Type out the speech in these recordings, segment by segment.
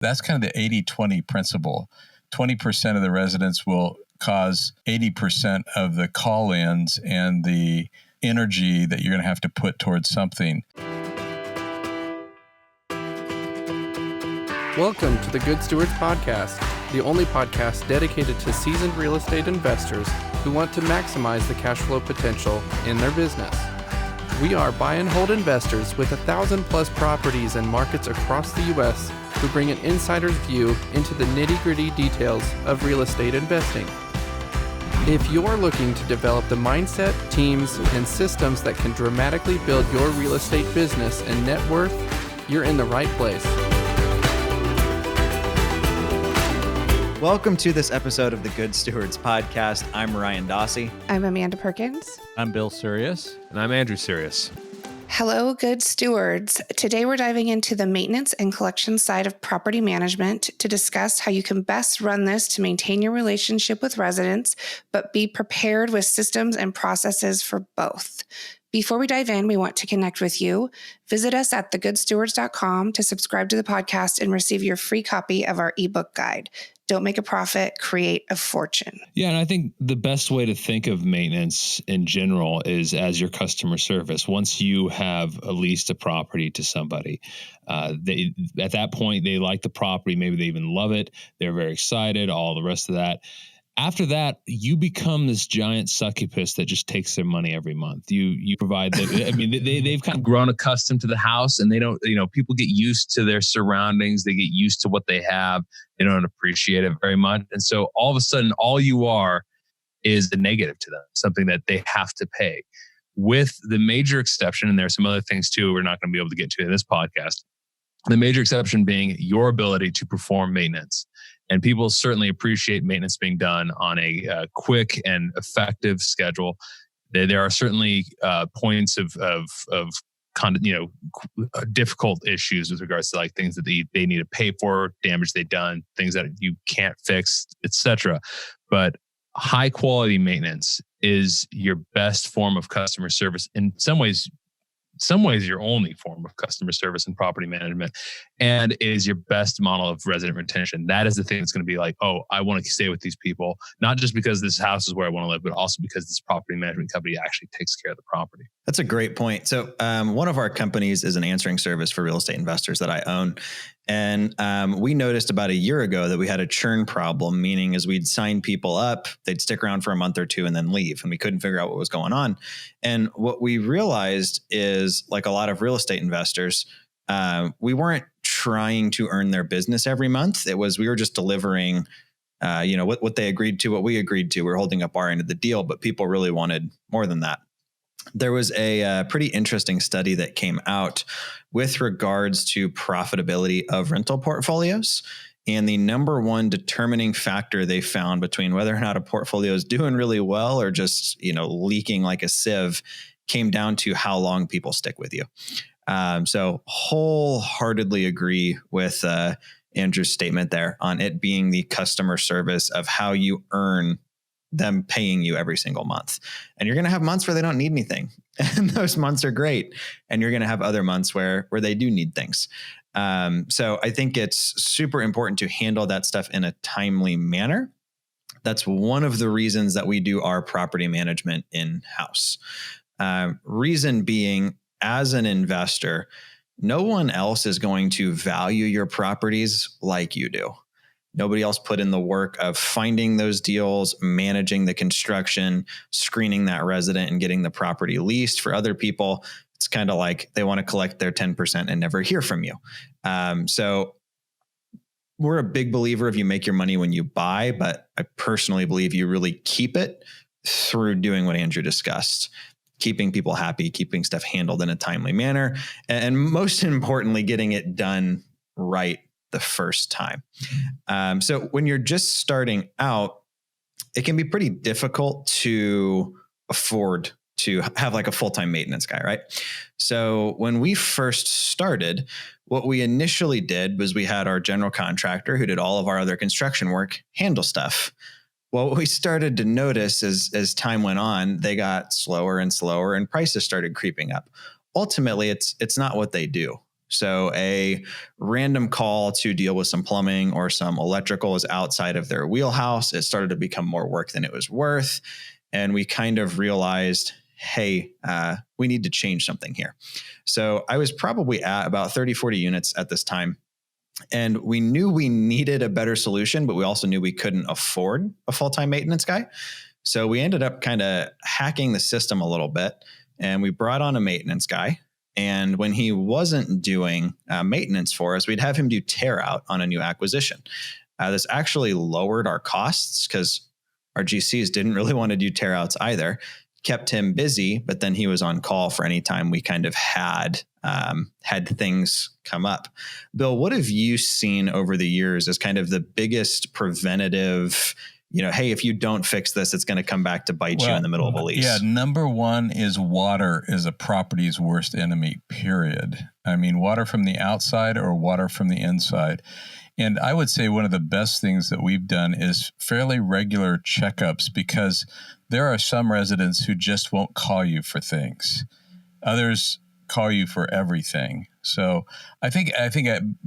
That's kind of the 80-20 principle. 20% of the residents will cause 80% of the call-ins and the energy that you're going to have to put towards something. Welcome to the Good Stewards Podcast, the only podcast dedicated to seasoned real estate investors who want to maximize the cash flow potential in their business. We are buy and hold investors with 1,000+ properties and markets across the U.S. who bring an insider's view into the nitty-gritty details of real estate investing. If you're looking to develop the mindset, teams, and systems that can dramatically build your real estate business and net worth, you're in the right place. Welcome to this episode of the Good Stewards Podcast. I'm Ryan Dossie. I'm Amanda Perkins. I'm Bill Sirius. And I'm Andrew Sirius. Hello, Good Stewards. Today we're diving into the maintenance and collection side of property management to discuss how you can best run this to maintain your relationship with residents, but be prepared with systems and processes for both. Before we dive in, we want to connect with you. Visit us at thegoodstewards.com to subscribe to the podcast and receive your free copy of our ebook guide. Don't make a profit, create a fortune. Yeah, and I think the best way to think of maintenance in general is as your customer service. Once you have leased a property to somebody, at that point, they like the property. Maybe they even love it. They're very excited, all the rest of that. After that, you become this giant succubus that just takes their money every month. You provide the, I mean, they've kind of grown accustomed to the house, and they don't, people get used to their surroundings. They get used to what they have. They don't appreciate it very much. And so all of a sudden, all you are is a negative to them, something that they have to pay. With the major exception, and there are some other things too we're not going to be able to get to in this podcast, the major exception being your ability to perform maintenance. And people certainly appreciate maintenance being done on a quick and effective schedule. There are certainly points of difficult issues with regards to like things that they need to pay for, damage they've done, things that you can't fix, etc. But high quality maintenance is your best form of customer service. In some ways, your only form of customer service and property management, and it is your best model of resident retention. That is the thing that's going to be like, oh, I want to stay with these people, not just because this house is where I want to live, but also because this property management company actually takes care of the property. That's a great point. So one of our companies is an answering service for real estate investors that I own. And we noticed about a year ago that we had a churn problem, meaning as we'd sign people up, they'd stick around for a month or two and then leave. And we couldn't figure out what was going on. And what we realized is, like a lot of real estate investors, we weren't trying to earn their business every month. We were just delivering, what they agreed to, what we agreed to. We're holding up our end of the deal, but people really wanted more than that. There was a pretty interesting study that came out with regards to profitability of rental portfolios. And the number one determining factor they found between whether or not a portfolio is doing really well or just, leaking like a sieve came down to how long people stick with you. So wholeheartedly agree with Andrew's statement there on it being the customer service of how you earn them paying you every single month. And you're going to have months where they don't need anything. And those months are great. And you're going to have other months where they do need things. So I think it's super important to handle that stuff in a timely manner. That's one of the reasons that we do our property management in-house. Reason being, as an investor, no one else is going to value your properties like you do. Nobody else put in the work of finding those deals, managing the construction, screening that resident, and getting the property leased. For other people, it's kind of like they want to collect their 10% and never hear from you. So we're a big believer of you make your money when you buy, but I personally believe you really keep it through doing what Andrew discussed. Keeping people happy, keeping stuff handled in a timely manner, and most importantly, getting it done right the first time. So when you're just starting out, it can be pretty difficult to afford to have like a full-time maintenance guy, right? So when we first started, what we initially did was we had our general contractor who did all of our other construction work handle stuff. Well, what we started to notice as time went on, they got slower and slower and prices started creeping up. Ultimately, it's not what they do. So a random call to deal with some plumbing or some electrical is outside of their wheelhouse. It started to become more work than it was worth. And we kind of realized, hey, we need to change something here. So I was probably at about 30, 40 units at this time. And we knew we needed a better solution, but we also knew we couldn't afford a full-time maintenance guy. So we ended up kind of hacking the system a little bit, and we brought on a maintenance guy. And when he wasn't doing maintenance for us, we'd have him do tear out on a new acquisition. This actually lowered our costs because our GCs didn't really want to do tear outs either. Kept him busy, but then he was on call for any time we kind of had things come up. Bill, what have you seen over the years as kind of the biggest preventative, hey, if you don't fix this, it's going to come back to bite you in the middle of a lease? Yeah, number one is water is a property's worst enemy, period. I mean, water from the outside or water from the inside. And I would say one of the best things that we've done is fairly regular checkups, because there are some residents who just won't call you for things. Others call you for everything. So I think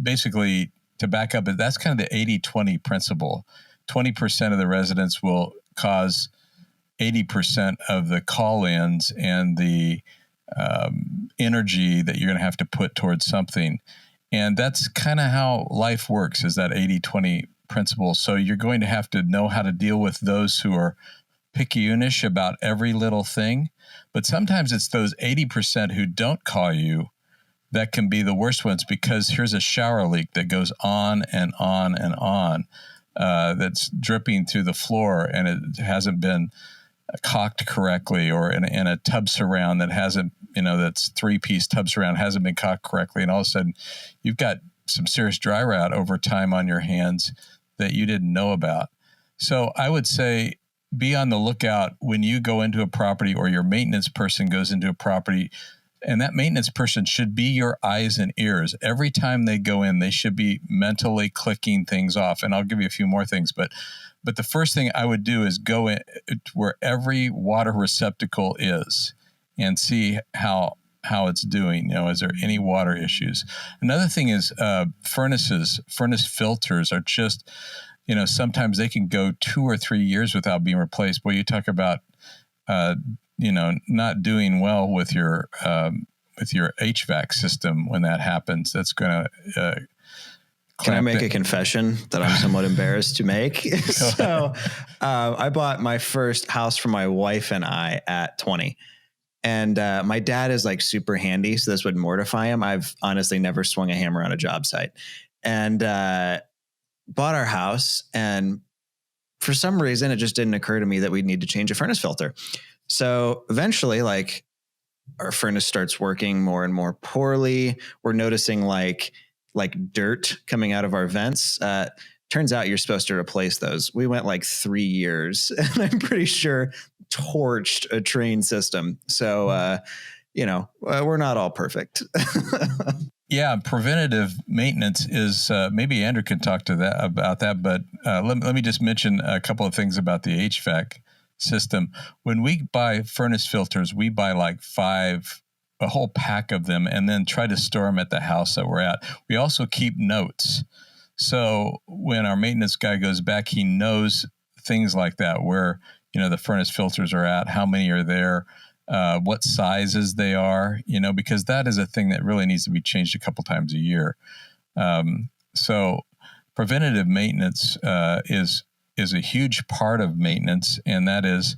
basically, to back up, that's kind of the 80-20 principle. 20% of the residents will cause 80% of the call-ins and the energy that you're going to have to put towards something. And that's kind of how life works, is that 80-20 principle. So you're going to have to know how to deal with those who are picayunish about every little thing. But sometimes it's those 80% who don't call you that can be the worst ones, because here's a shower leak that goes on and on and on, that's dripping through the floor, and it hasn't been caulked correctly, or in a tub surround that hasn't, that's 3-piece tub surround hasn't been caulked correctly. And all of a sudden you've got some serious dry rot over time on your hands that you didn't know about. So I would say be on the lookout when you go into a property, or your maintenance person goes into a property, and that maintenance person should be your eyes and ears. Every time they go in, they should be mentally clicking things off. And I'll give you a few more things, but the first thing I would do is go in where every water receptacle is and see how it's doing. Is there any water issues? Another thing is furnace filters are just, sometimes they can go 2 or 3 years without being replaced. Boy, you talk about, not doing well with your HVAC system when that happens. That's going to Can I make a confession that I'm somewhat embarrassed to make? So I bought my first house for my wife and I at 20. And my dad is like super handy, so this would mortify him. I've honestly never swung a hammer on a job site. And bought our house, and for some reason, it just didn't occur to me that we'd need to change a furnace filter. So eventually, our furnace starts working more and more poorly. We're noticing like dirt coming out of our vents. Turns out you're supposed to replace those. We went 3 years, and I'm pretty sure torched a train system. So, we're not all perfect. Yeah, preventative maintenance is, maybe Andrew can talk to that about that, but let me just mention a couple of things about the HVAC system. When we buy furnace filters, we buy a whole pack of them, and then try to store them at the house that we're at. We also keep notes. So when our maintenance guy goes back, he knows things like that, where, the furnace filters are at, how many are there, what sizes they are, because that is a thing that really needs to be changed a couple times a year. So preventative maintenance is a huge part of maintenance, and that is,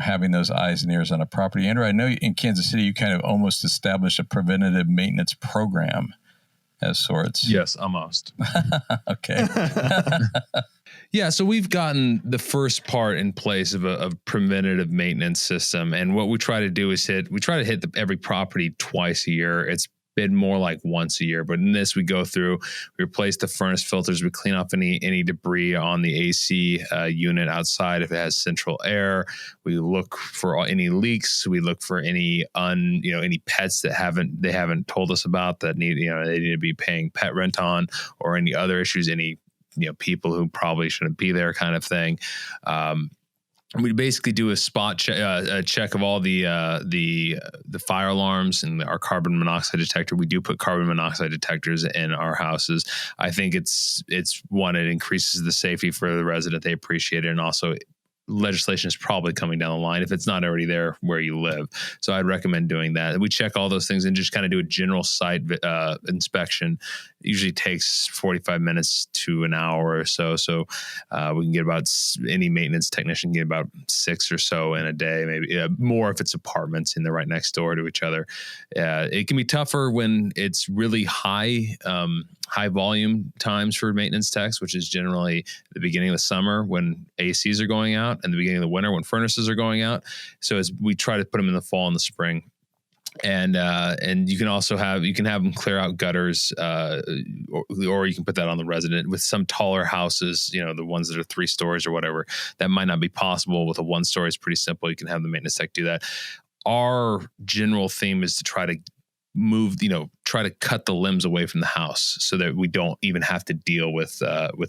having those eyes and ears on a property. Andrew, I know in Kansas City, you kind of almost established a preventative maintenance program as sorts. Yes, almost. Okay. Yeah, so we've gotten the first part in place of a preventative maintenance system, and what we try to do is hit every property twice a year. It's been more like once a year, but in this, we go through, we replace the furnace filters, we clean off any debris on the AC unit outside if it has central air. We look for any leaks. We look for any any pets that they haven't told us about that they need to be paying pet rent on, or any other issues, any people who probably shouldn't be there, kind of thing. we basically do a spot a check of all the fire alarms and our carbon monoxide detector. We do put carbon monoxide detectors in our houses. I think it's one, it increases the safety for the resident. They appreciate it. And also legislation is probably coming down the line if it's not already there where you live. So I'd recommend doing that. We check all those things and just kind of do a general site inspection. It usually takes 45 minutes to an hour or so. So we can get about, any maintenance technician can get about 6 or so in a day, maybe more if it's apartments and they're right next door to each other. It can be tougher when it's really high volume times for maintenance techs, which is generally the beginning of the summer when ACs are going out and the beginning of the winter when furnaces are going out. So as we try to put them in the fall and the spring. And you can also have them clear out gutters, or you can put that on the resident. With some taller houses, the ones that are 3 stories or whatever, that might not be possible. With a 1 story, it's pretty simple. You can have the maintenance tech do that. Our general theme is to try to try to cut the limbs away from the house so that we don't even have to deal with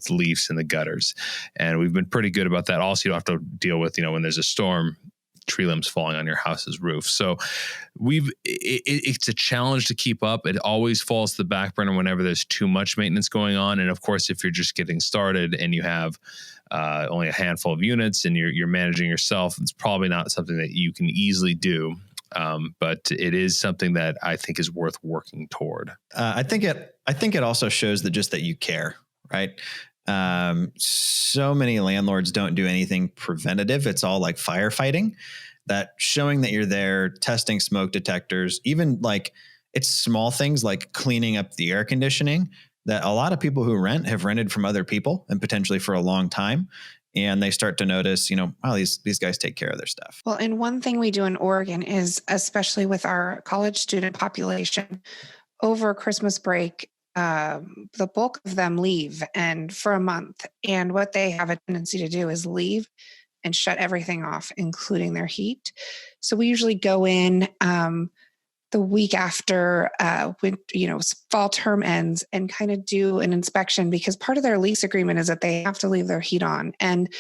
leaves in the gutters. And we've been pretty good about that. Also, you don't have to deal with, when there's a storm, tree limbs falling on your house's roof. So it's a challenge to keep up. It always falls to the back burner whenever there's too much maintenance going on. And of course, if you're just getting started and you have only a handful of units and you're managing yourself, it's probably not something that you can easily do. But it is something that I think is worth working toward. I think it also shows that you care, right? So many landlords don't do anything preventative. It's all like firefighting. That showing that you're there, testing smoke detectors, even like it's small things like cleaning up the air conditioning that a lot of people who rent have rented from other people and potentially for a long time. And they start to notice, wow, these guys take care of their stuff. Well, and one thing we do in Oregon is, especially with our college student population, over Christmas break, the bulk of them leave and for a month. And what they have a tendency to do is leave and shut everything off, including their heat. So we usually go in the week after when fall term ends and kind of do an inspection, because part of their lease agreement is that they have to leave their heat on. And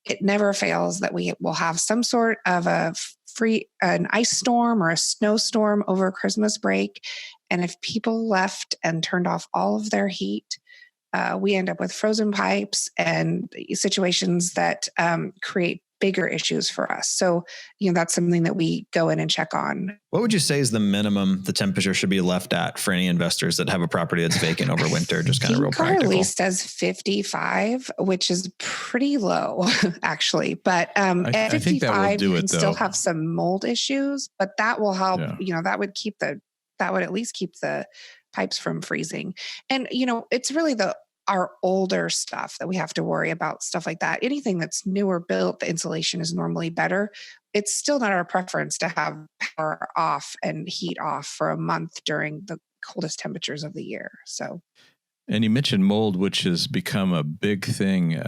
it never fails that we will have some sort of an ice storm or a snowstorm over Christmas break. And if people left and turned off all of their heat, we end up with frozen pipes and situations that create bigger issues for us. So, that's something that we go in and check on. What would you say is the minimum the temperature should be left at for any investors that have a property that's vacant over winter? Just kind of real practical. Our lease says 55, which is pretty low, actually. But at 55, you can still have some mold issues, but that will help. Yeah. That would at least keep the pipes from freezing. And, it's really our older stuff that we have to worry about, stuff like that. Anything that's newer built, the insulation is normally better. It's still not our preference to have power off and heat off for a month during the coldest temperatures of the year. So, and you mentioned mold, which has become a big thing.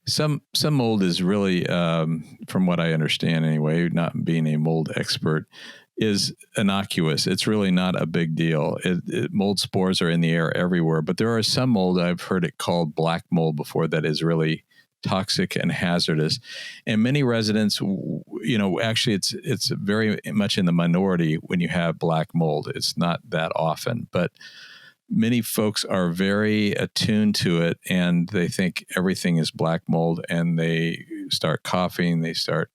Some mold is really, from what I understand anyway, not being a mold expert, is innocuous. It's really not a big deal. Mold spores are in the air everywhere, but there are some mold, I've heard it called black mold before, that is really toxic and hazardous. And many residents, actually it's very much in the minority when you have black mold. It's not that often, but many folks are very attuned to it and they think everything is black mold and they start coughing, they start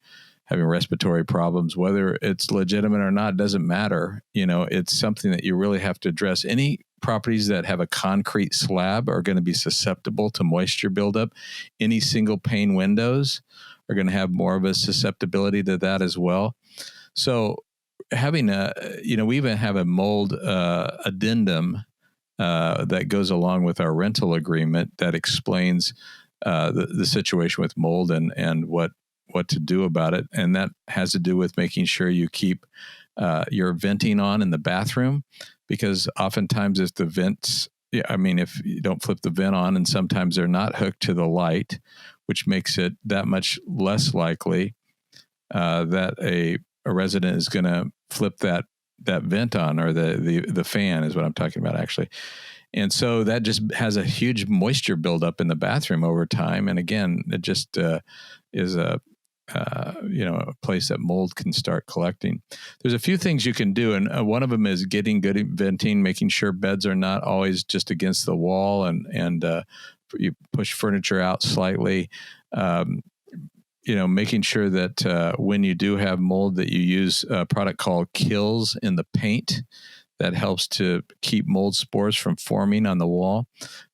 having respiratory problems. Whether it's legitimate or not doesn't matter. It's something that you really have to address. Any properties that have a concrete slab are going to be susceptible to moisture buildup. Any single pane windows are going to have more of a susceptibility to that as well. So having we even have a mold addendum that goes along with our rental agreement that explains the situation with mold and what to do about it. And that has to do with making sure you keep your venting on in the bathroom, because oftentimes if the vents, if you don't flip the vent on, and sometimes they're not hooked to the light, which makes it that much less likely that a resident is going to flip that vent on, or the fan is what I'm talking about actually. And so that just has a huge moisture buildup in the bathroom over time. And again, it just is a place that mold can start collecting. There's a few things you can do, and one of them is getting good at venting, making sure beds are not always just against the wall, and you push furniture out slightly. Making sure that when you do have mold, that you use a product called Kills in the paint that helps to keep mold spores from forming on the wall.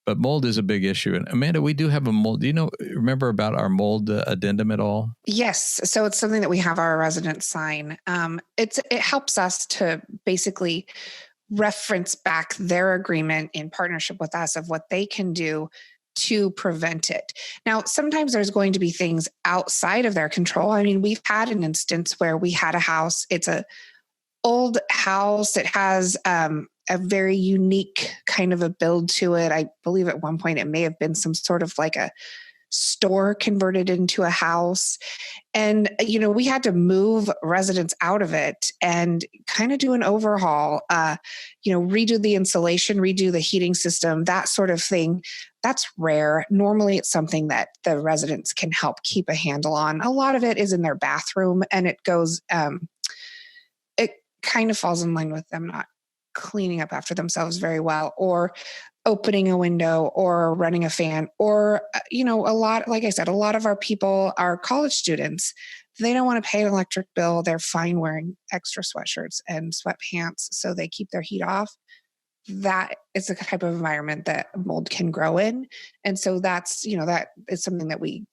But mold is a big issue. And Amanda, we do have a mold. Do you remember about our mold addendum at all? Yes. So it's something that we have our residents sign. It helps us to basically reference back their agreement in partnership with us of what they can do to prevent it. Now, sometimes there's going to be things outside of their control. I mean, we've had an instance where we had a house. It's a old house. It has a very unique kind of a build to it. I believe at one point it may have been some sort of like a store converted into a house. And, we had to move residents out of it and kind of do an overhaul, redo the insulation, redo the heating system, that sort of thing. That's rare. Normally it's something that the residents can help keep a handle on. A lot of it is in their bathroom, and it goes, it kind of falls in line with them not cleaning up after themselves very well, or opening a window, or running a fan, or, like I said, a lot of our people are college students. They don't want to pay an electric bill. They're fine wearing extra sweatshirts and sweatpants so they keep their heat off. That is the type of environment that mold can grow in. And so that's, that is something that we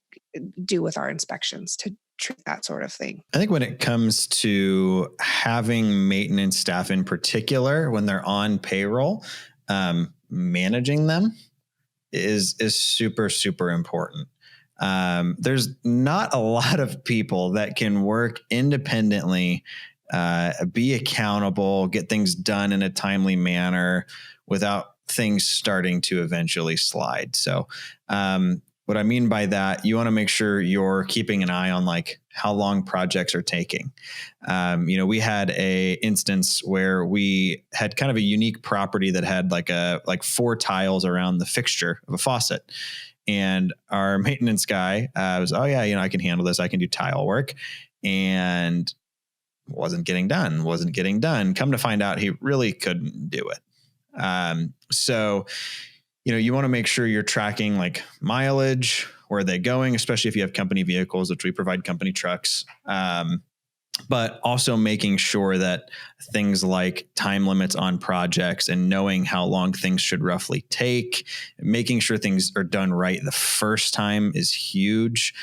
do with our inspections to treat that sort of thing. I think when it comes to having maintenance staff in particular, when they're on payroll, managing them is super, super important. There's not a lot of people that can work independently, be accountable, get things done in a timely manner without things starting to eventually slide. So, what I mean by that, you want to make sure you're keeping an eye on like how long projects are taking. We had a instance where we had kind of a unique property that had like 4 tiles around the fixture of a faucet. And our maintenance guy was, I can handle this. I can do tile work. And wasn't getting done. Come to find out, he really couldn't do it. So you want to make sure you're tracking like mileage, where are they going, especially if you have company vehicles, which we provide company trucks. But also making sure that things like time limits on projects and knowing how long things should roughly take, making sure things are done right the first time is huge.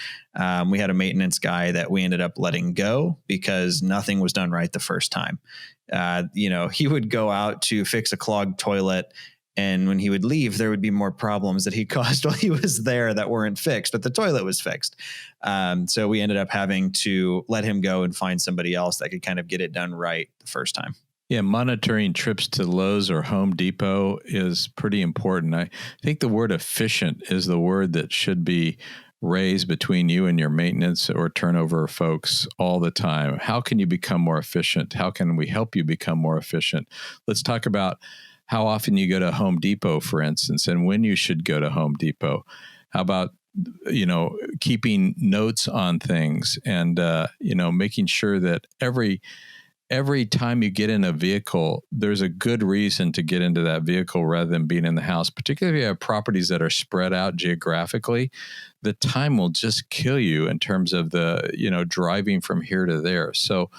We had a maintenance guy that we ended up letting go because nothing was done right the first time. He would go out to fix a clogged toilet, and when he would leave, there would be more problems that he caused while he was there that weren't fixed, but the toilet was fixed. So we ended up having to let him go and find somebody else that could kind of get it done right the first time. Yeah, monitoring trips to Lowe's or Home Depot is pretty important. I think the word efficient is the word that should be raised between you and your maintenance or turnover folks all the time. How can you become more efficient? How can we help you become more efficient? Let's talk about how often you go to Home Depot, for instance, and when you should go to Home Depot. How about, keeping notes on things and, making sure that every time you get in a vehicle, there's a good reason to get into that vehicle rather than being in the house, particularly if you have properties that are spread out geographically. The time will just kill you in terms of the, driving from here to there. So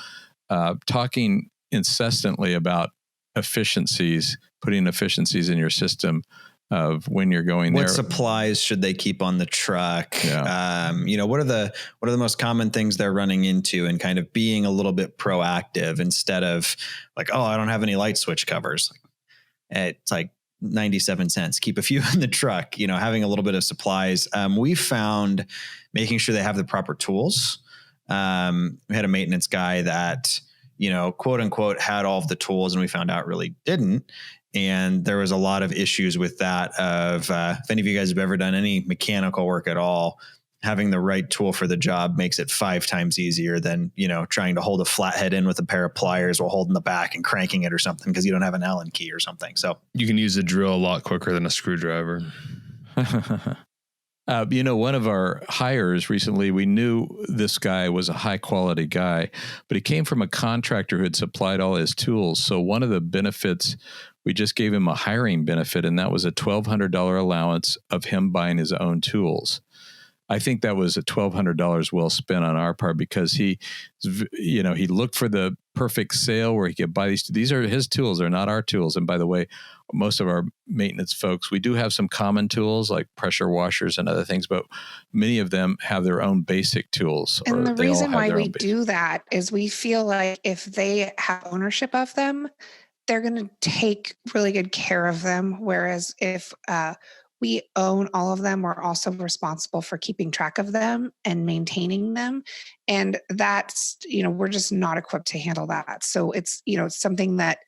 talking incessantly about efficiencies, putting efficiencies in your system of when you're going there. What supplies should they keep on the truck? Yeah. What are the most common things they're running into, and kind of being a little bit proactive instead of like, oh, I don't have any light switch covers. It's like 97 cents. Keep a few in the truck, having a little bit of supplies. We found making sure they have the proper tools. We had a maintenance guy that, quote unquote, had all of the tools, and we found out really didn't. And there was a lot of issues with that if any of you guys have ever done any mechanical work at all, having the right tool for the job makes it 5 times easier than, trying to hold a flathead in with a pair of pliers while holding the back and cranking it or something because you don't have an Allen key or something. So you can use a drill a lot quicker than a screwdriver. One of our hires recently, we knew this guy was a high quality guy, but he came from a contractor who had supplied all his tools. So one of the benefits, we just gave him a hiring benefit, and that was a $1,200 allowance of him buying his own tools. I think that was a $1,200 well spent on our part because he looked for the perfect sale where he could buy these. These are his tools. They're not our tools. And by the way, most of our maintenance folks, we do have some common tools like pressure washers and other things, but many of them have their own basic tools. And the reason why we do that is we feel like if they have ownership of them, they're going to take really good care of them. Whereas if we own all of them, we're also responsible for keeping track of them and maintaining them. And that's, we're just not equipped to handle that. So it's, something that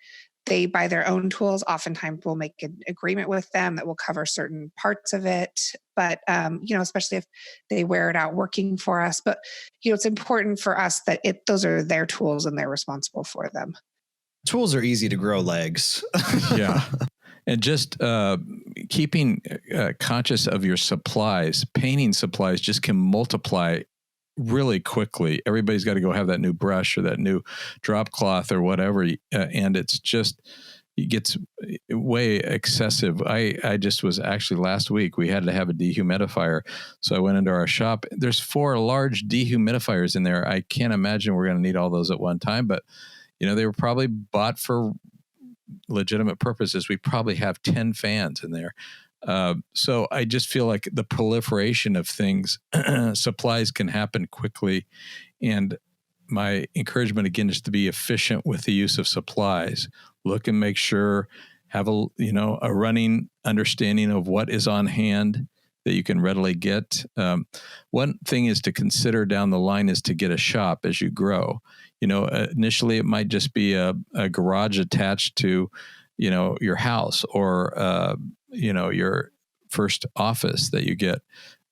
they buy their own tools. Oftentimes we'll make an agreement with them that will cover certain parts of it. But, especially if they wear it out working for us. But, it's important for us that those are their tools and they're responsible for them. Tools are easy to grow legs. Yeah. And just keeping conscious of your supplies, painting supplies just can multiply really quickly. Everybody's got to go have that new brush or that new drop cloth or whatever. And it gets way excessive. I just was actually last week, we had to have a dehumidifier. So I went into our shop. There's 4 large dehumidifiers in there. I can't imagine we're going to need all those at one time, but they were probably bought for legitimate purposes. We probably have 10 fans in there. So I just feel like the proliferation of things, supplies can happen quickly. And my encouragement again is to be efficient with the use of supplies. Look and make sure, have a running understanding of what is on hand that you can readily get. One thing is to consider down the line is to get a shop as you grow. Initially it might just be a garage attached to, your house or, your first office that you get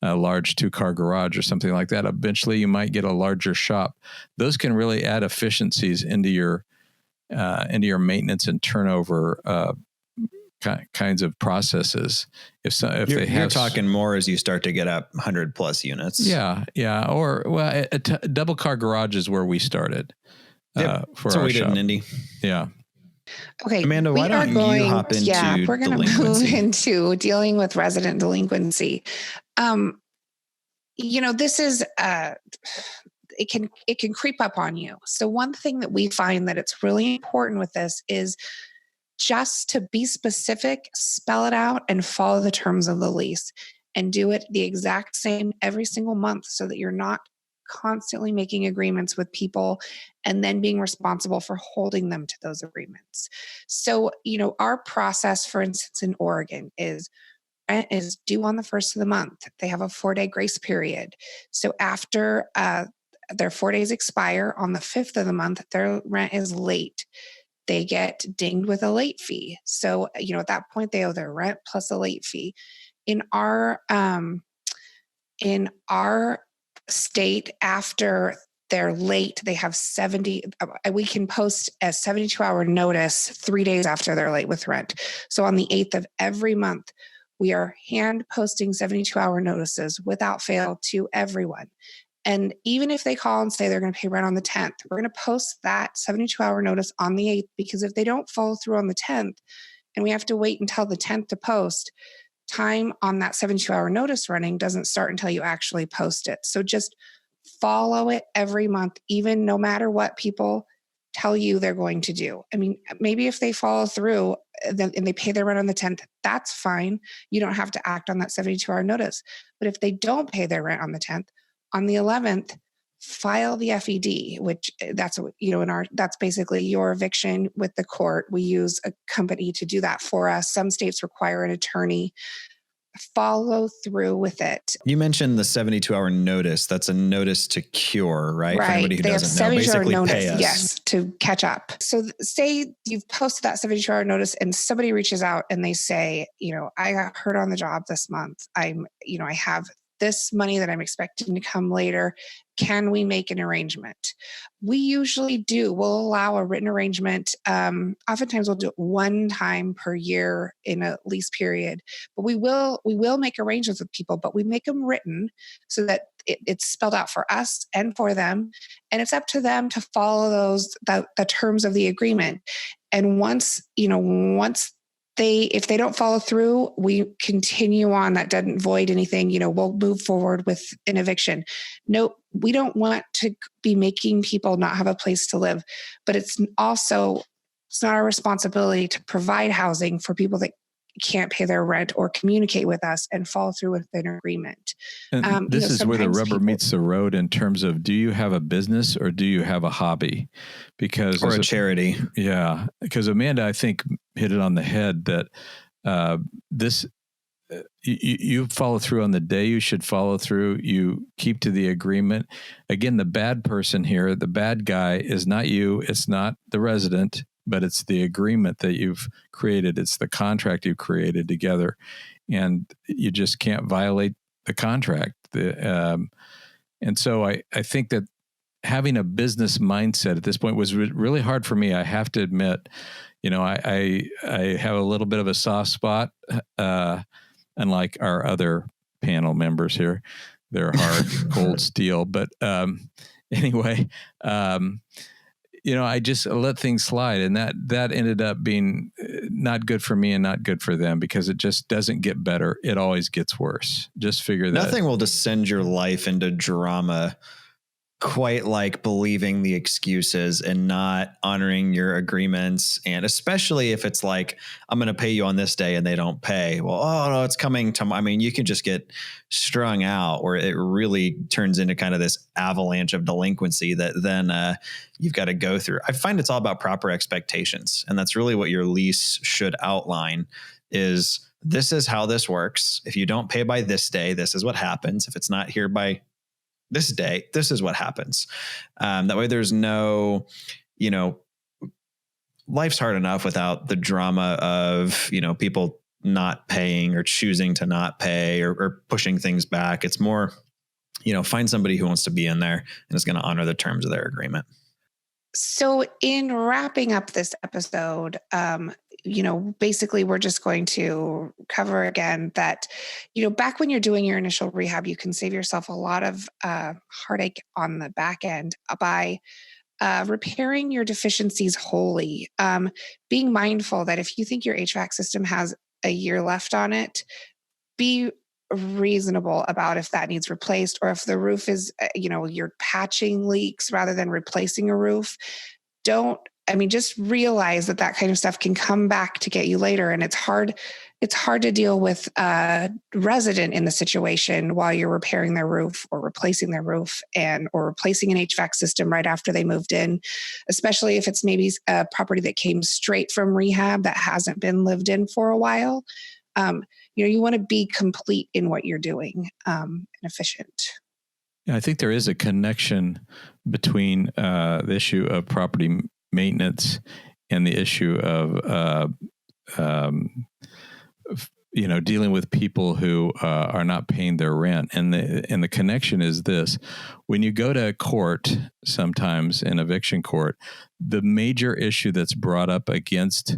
a large 2-car garage or something like that. Eventually you might get a larger shop. Those can really add efficiencies into your maintenance and turnover, kinds of processes. You're talking more as you start to get up 100+ units. Yeah. Or a double car garage is where we started. For so our we shop. did in Indy. Yeah. Okay, Amanda, why don't you hop into we're going to move into dealing with resident delinquency. This is it can creep up on you. So one thing that we find that it's really important with this is just to be specific, spell it out, and follow the terms of the lease, and do it the exact same every single month so that you're not constantly making agreements with people and then being responsible for holding them to those agreements. So, our process, for instance, in Oregon is rent is due on the 1st of the month. They have a 4-day grace period. So after their 4 days expire on the 5th of the month, their rent is late. They get dinged with a late fee. So, at that point they owe their rent plus a late fee. In our state, after they're late, they have we can post a 72-hour notice 3 days after they're late with rent. So on the 8th of every month, we are hand posting 72-hour notices without fail to everyone. And even if they call and say they're going to pay rent on the 10th, we're going to post that 72-hour notice on the 8th, because if they don't follow through on the 10th and we have to wait until the 10th to post, time on that 72-hour notice running doesn't start until you actually post it. So just follow it every month, even no matter what people tell you they're going to do. I mean, maybe if they follow through and they pay their rent on the 10th, that's fine. You don't have to act on that 72-hour notice. But if they don't pay their rent on the 10th, on the 11th, file the FED, which that's, that's basically your eviction with the court. We use a company to do that for us. Some states require an attorney. Follow through with it. You mentioned the 72-hour notice. That's a notice to cure, right? Right. For anybody who they doesn't have know, 72-hour basically notice, pay us. yes, to catch up. So say you've posted that 72-hour notice and somebody reaches out and they say, I got hurt on the job this month. I have this money that I'm expecting to come later. Can we make an arrangement? We usually do. We'll allow a written arrangement. Oftentimes we'll do it one time per year in a lease period, but we will make arrangements with people, but we make them written so that it's spelled out for us and for them. And it's up to them to follow the terms of the agreement. And once if they don't follow through, we continue on. That doesn't void anything. We'll move forward with an eviction. No, we don't want to be making people not have a place to live, but it's not our responsibility to provide housing for people that can't pay their rent or communicate with us and follow through with an agreement. And this is where the rubber meets the road in terms of, do you have a business or do you have a hobby? Or a charity. Yeah. Because Amanda, I think, hit it on the head that you follow through on the day you should follow through. You keep to the agreement. Again, the bad person here, the bad guy is not you. It's not the resident, but it's the agreement that you've created. It's the contract you've created together, and you just can't violate the contract. And so I think that having a business mindset at this point was really hard for me. I have to admit, I have a little bit of a soft spot, unlike our other panel members here. They're hard, cold steel. But anyway, I just let things slide, and that ended up being not good for me and not good for them, because it just doesn't get better. It always gets worse. Just figure that. Nothing will just send your life into drama quite like believing the excuses and not honoring your agreements. And especially if it's like, I'm going to pay you on this day and they don't pay. Well, oh no, it's coming tomorrow. I mean, you can just get strung out, or it really turns into kind of this avalanche of delinquency that then you've got to go through. I find it's all about proper expectations. And that's really what your lease should outline is, this is how this works. If you don't pay by this day, this is what happens. If it's not here by this day, this is what happens. That way there's no, life's hard enough without the drama of, people not paying or choosing to not pay or pushing things back. It's more, find somebody who wants to be in there and is going to honor the terms of their agreement. So in wrapping up this episode, basically we're just going to cover again that, back when you're doing your initial rehab, you can save yourself a lot of heartache on the back end by repairing your deficiencies wholly. Being mindful that if you think your HVAC system has a year left on it, be reasonable about if that needs replaced, or if the roof is, you're patching leaks rather than replacing a roof. Just realize that kind of stuff can come back to get you later. And it's hard to deal with a resident in the situation while you're repairing their roof or replacing their roof or replacing an HVAC system right after they moved in, especially if it's maybe a property that came straight from rehab that hasn't been lived in for a while. You want to be complete in what you're doing and efficient. Yeah, I think there is a connection between the issue of property maintenance and the issue of dealing with people who are not paying their rent. And the connection is this: when you go to court, sometimes in eviction court, the major issue that's brought up against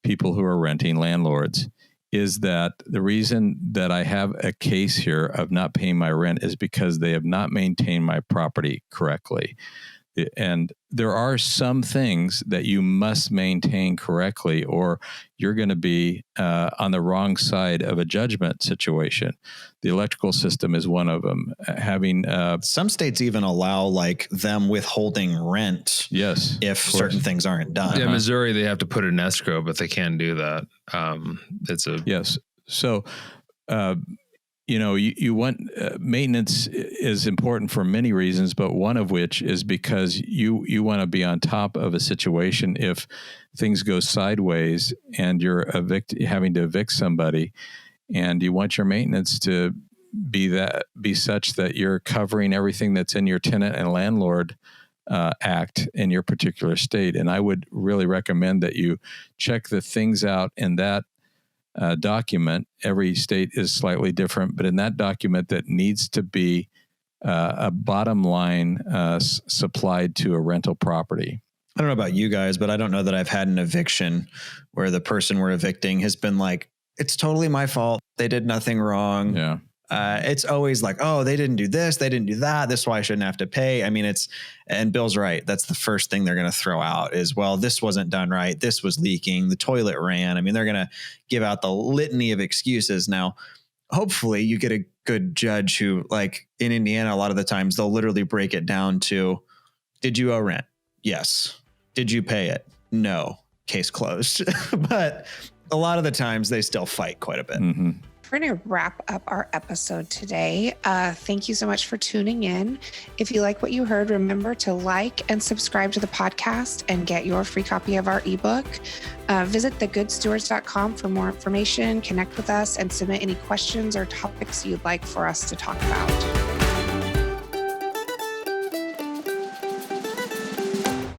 people who are renting, landlords, is that the reason that I have a case here of not paying my rent is because they have not maintained my property correctly. And there are some things that you must maintain correctly, or you're going to be on the wrong side of a judgment situation. The electrical system is one of them. Having some states even allow them withholding rent. Yes, if certain things aren't done. Yeah, Missouri, they have to put it in escrow, but they can do that. Yes. So, you want maintenance is important for many reasons, but one of which is because you want to be on top of a situation if things go sideways and you're having to evict somebody, and you want your maintenance to be such that you're covering everything that's in your tenant and landlord act in your particular state. And I would really recommend that you check the things out in that document. Every state is slightly different, but in that document that needs to be a bottom line supplied to a rental property. I don't know about you guys, but I don't know that I've had an eviction where the person we're evicting has been like, it's totally my fault. They did nothing wrong. Yeah. It's always like, oh, they didn't do this. They didn't do that. This is why I shouldn't have to pay. I mean, and Bill's right. That's the first thing they're going to throw out is, well, this wasn't done right. This was leaking. The toilet ran. I mean, they're going to give out the litany of excuses. Now, hopefully you get a good judge who, like in Indiana, a lot of the times they'll literally break it down to, did you owe rent? Yes. Did you pay it? No. Case closed. But a lot of the times they still fight quite a bit. Mm-hmm. We're going to wrap up our episode today. Thank you so much for tuning in. If you like what you heard, remember to like and subscribe to the podcast and get your free copy of our ebook. Visit thegoodstewards.com for more information, connect with us, and submit any questions or topics you'd like for us to talk about.